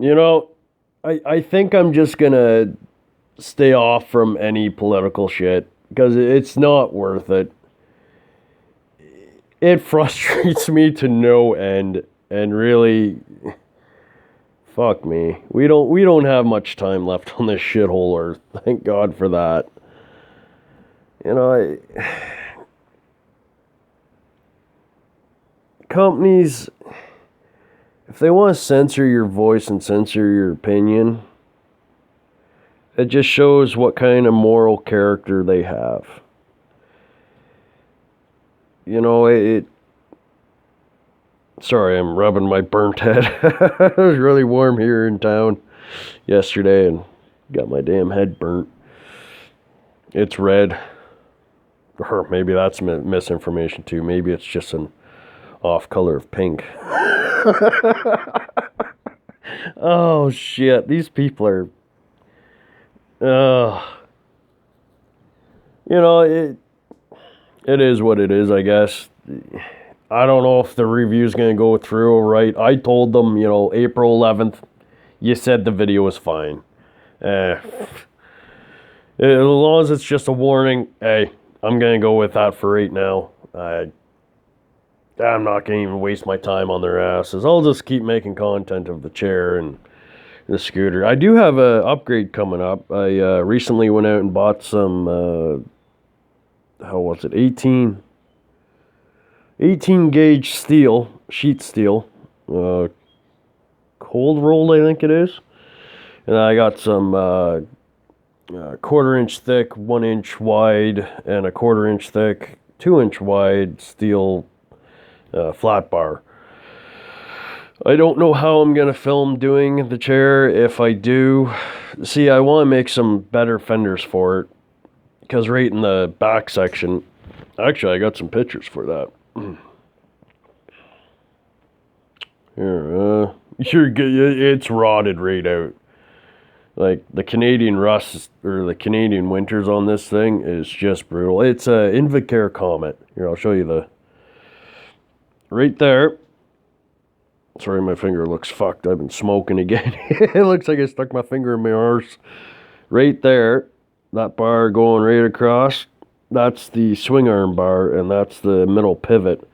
You know, I think I'm just gonna stay off from any political shit because it's not worth it. It frustrates me to no end, and really, fuck me. We don't have much time left on this shithole earth. Thank God for that. You know, companies, if they want to censor your voice and censor your opinion, it just shows what kind of moral character they have. You know, sorry, I'm rubbing my burnt head. It was really warm here in town yesterday and got my damn head burnt. It's red. Or maybe that's misinformation too. Maybe it's just an off color of pink. Oh shit, these people are. Uh, you know, it is what it is, I guess. I don't know if the review's going to go through right. I told them, April 11th, you said the video was fine. As long as it's just a warning, hey, I'm going to go with that for right now. I'm not going to even waste my time on their asses. I'll just keep making content of the chair and the scooter. I do have an upgrade coming up. I recently went out and bought some, how was it, 18 gauge steel, sheet steel, cold rolled, I think it is. And I got some quarter-inch thick, 1-inch wide, and a quarter-inch thick, 2-inch wide steel flat bar. I don't know how I'm going to film doing the chair. If I do, see, I want to make some better fenders for it. Because right in the back section, actually, I got some pictures for that. Here, it's rotted right out. Like, the Canadian rust, or the Canadian winters on this thing is just brutal. It's a Invacare Comet. Here, I'll show you right there. Sorry, my finger looks fucked. I've been smoking again. It looks like I stuck my finger in my arse. Right there, that bar going right across, that's the swing arm bar, and that's the middle pivot.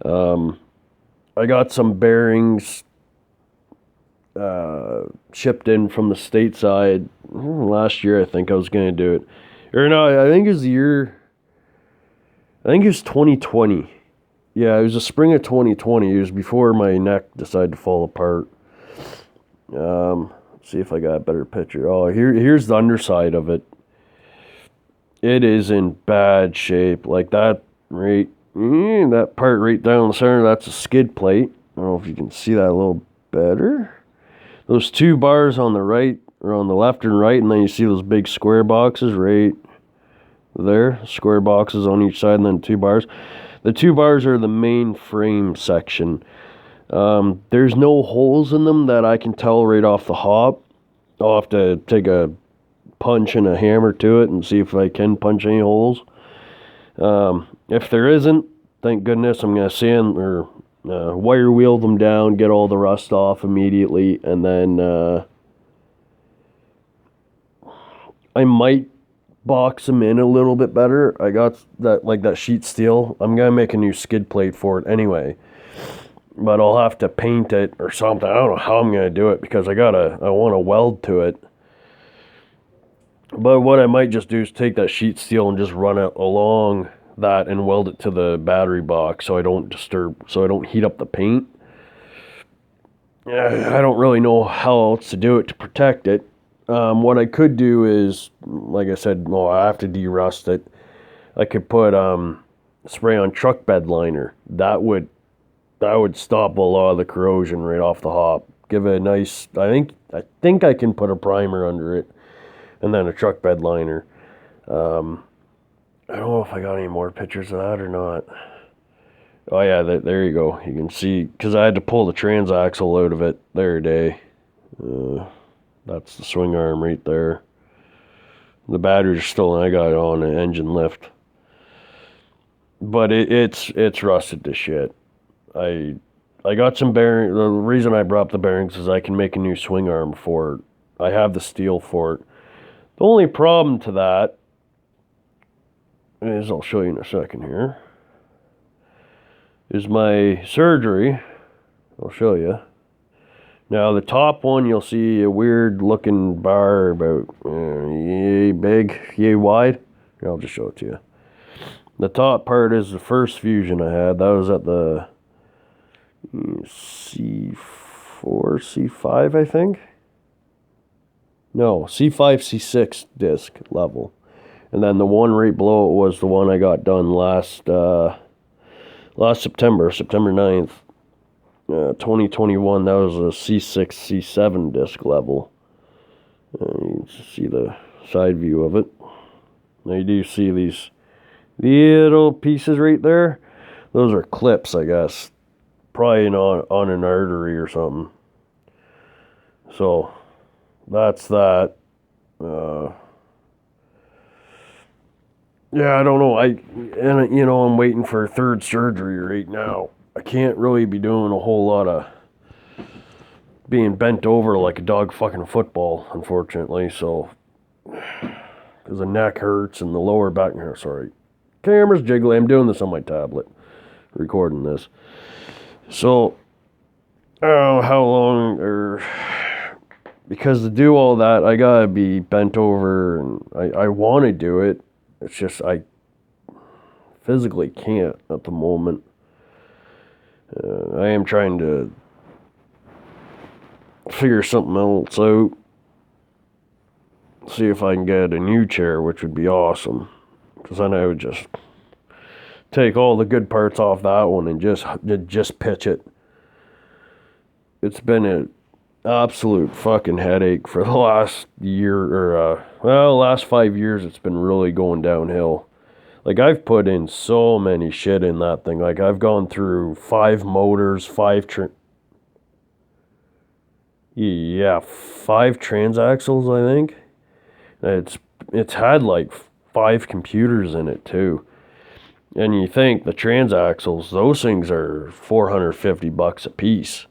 I got some bearings shipped in from the stateside last year. I think I was going to do it. Or no, I think it was 2020. Yeah, it was the spring of 2020. It was before my neck decided to fall apart. Let's see if I got a better picture. Oh, here's the underside of it. It is in bad shape. Like that that part right down the center, that's a skid plate. I don't know if you can see that a little better. Those two bars on the right, or on the left and right, and then you see those big square boxes right there. Square boxes on each side, and then 2 bars. The 2 bars are the main frame section. There's no holes in them that I can tell right off the hop. I'll have to take a punch and a hammer to it and see if I can punch any holes. If there isn't, thank goodness, I'm going to sand or wire wheel them down, get all the rust off immediately, and then I might box them in a little bit better. I got that sheet steel. I'm gonna make a new skid plate for it anyway, but I'll have to paint it or something. I don't know how I'm gonna do it because I want to weld to it. But what I might just do is take that sheet steel and just run it along that and weld it to the battery box so I don't heat up the paint. I don't really know how else to do it to protect it. What I could do is, like I said, I have to derust it. I could put spray on truck bed liner. That would stop a lot of the corrosion right off the hop. Give it a nice. I think I can put a primer under it, and then a truck bed liner. I don't know if I got any more pictures of that or not. Oh yeah, there you go. You can see because I had to pull the transaxle out of it there today. That's the swing arm right there. The batteries are still in. I got it on an engine lift. But it's rusted to shit. I I got some bearing. The reason I brought up the bearings is I can make a new swing arm for it. I have the steel for it. The only problem to that is, I'll show you in a second here, is my surgery. I'll show you. Now the top one, you'll see a weird looking bar about yay big, yay wide. Here, I'll just show it to you. The top part is the first fusion I had. That was at the C4, C5, I think. No, C5, C6 disc level. And then the one right below it was the one I got done last September 9th. 2021, that was a C6, C7 disc level. You can see the side view of it. Now you do see these little pieces right there. Those are clips, I guess. Probably on an artery or something. So, that's that. Yeah, I don't know. I'm waiting for a third surgery right now. I can't really be doing a whole lot of being bent over like a dog fucking football, unfortunately. So, because the neck hurts and the lower back hurts. Sorry, camera's jiggly. I'm doing this on my tablet, recording this. So, I don't know how long, because to do all that, I gotta be bent over, and I want to do it. It's just I physically can't at the moment. I am trying to figure something else out. See if I can get a new chair, which would be awesome. Because then I would just take all the good parts off that one and just pitch it. It's been an absolute fucking headache for the last year, last 5 years. It's been really going downhill. Like, I've put in so many shit in that thing. Like, I've gone through 5 motors, 5 transaxles, I think. It's had like 5 computers in it too. And you think the transaxles, those things are $450 a piece.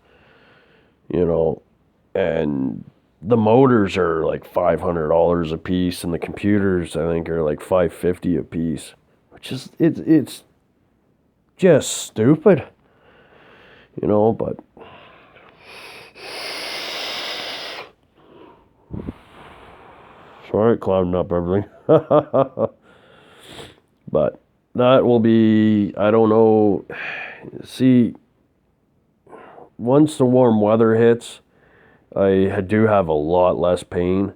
And the motors are like $500 a piece, and the computers, I think, are like $550 a piece. Which is, it's just stupid. But sorry, clouding up everything. But that will be, I don't know. See, once the warm weather hits, I do have a lot less pain.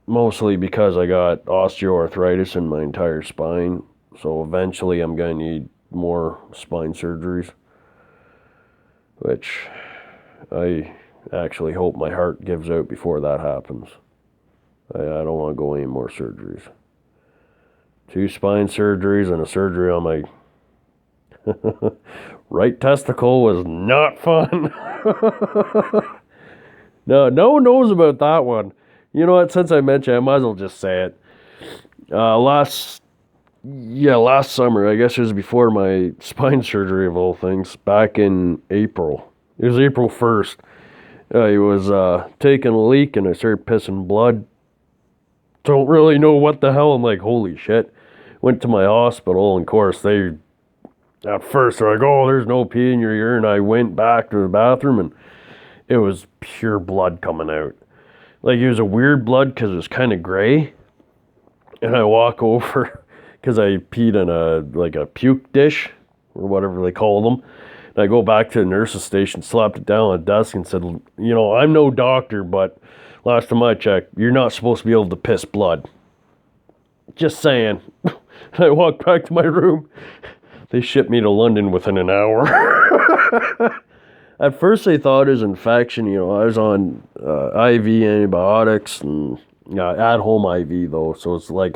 Mostly because I got osteoarthritis in my entire spine. So eventually I'm going to need more spine surgeries. Which I actually hope my heart gives out before that happens. I don't want to go any more surgeries. 2 spine surgeries and a surgery on my right testicle was not fun. No one knows about that one. You know what? Since I mentioned it, I might as well just say it. Last summer, I guess it was before my spine surgery of all things, back in April. It was April 1st. I was taking a leak and I started pissing blood. Don't really know what the hell. I'm like, holy shit. Went to my hospital, and of course, at first, they're like, oh, there's no pee in your urine. I went back to the bathroom, and it was pure blood coming out. Like, it was a weird blood because it was kind of gray. And I walk over, because I peed in a puke dish, or whatever they call them. And I go back to the nurse's station, slapped it down on the desk, and said, I'm no doctor, but last time I checked, you're not supposed to be able to piss blood. Just saying. I walked back to my room. They shipped me to London within an hour. At first, they thought it was infection. I was on IV antibiotics and at-home IV, though. So it's like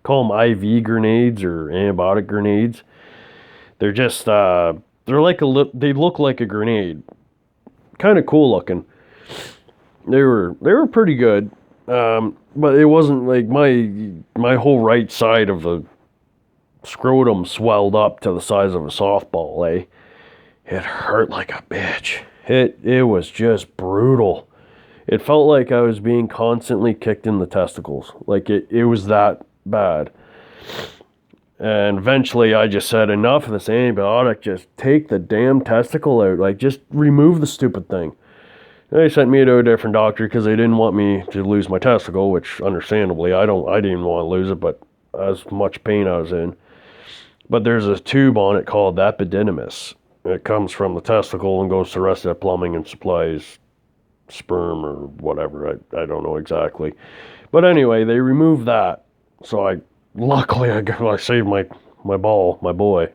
call them IV grenades or antibiotic grenades. They're just, they look like a grenade. Kind of cool looking. They were pretty good. But it wasn't like my whole right side of the scrotum swelled up to the size of a softball, eh? It hurt like a bitch. It was just brutal. It felt like I was being constantly kicked in the testicles. Like it was that bad. And eventually I just said, enough of this antibiotic. Just take the damn testicle out. Like, just remove the stupid thing. They sent me to a different doctor because they didn't want me to lose my testicle, which understandably I didn't want to lose it, but as much pain I was in. But there's a tube on it called epididymis. It comes from the testicle and goes to the rest of the plumbing and supplies sperm or whatever. I don't know exactly. But anyway, they removed that. So luckily I saved my boy.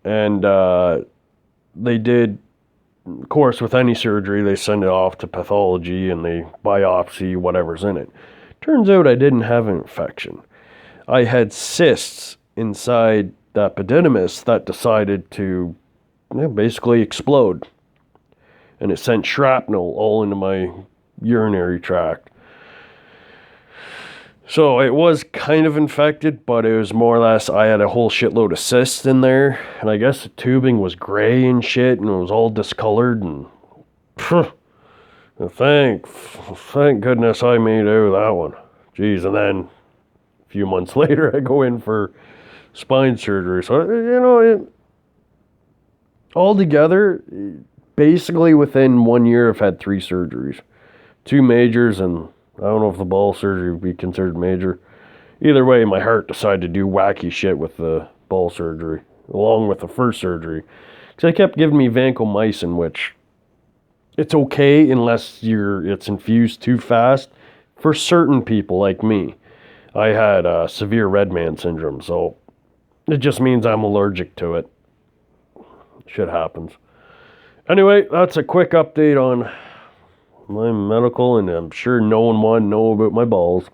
And they did, of course, with any surgery, they send it off to pathology and they biopsy whatever's in it. Turns out I didn't have an infection. I had cysts inside the epididymis that decided to basically explode. And it sent shrapnel all into my urinary tract. So it was kind of infected, but it was more or less, I had a whole shitload of cysts in there. And I guess the tubing was gray and shit, and it was all discolored. And thank goodness I made out of that one. Jeez, and then a few months later, I go in for spine surgery. So, altogether, basically within 1 year, I've had 3 surgeries. 2 majors, and I don't know if the ball surgery would be considered major. Either way, my heart decided to do wacky shit with the ball surgery, along with the first surgery. Because they kept giving me vancomycin, which it's okay unless it's infused too fast for certain people like me. I had severe red man syndrome, so it just means I'm allergic to it. Shit happens. Anyway, that's a quick update on my medical, and I'm sure no one wanted to know about my balls.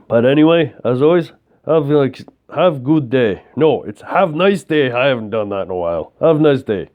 But anyway, as always, have good day. No, it's have nice day. I haven't done that in a while. Have a nice day.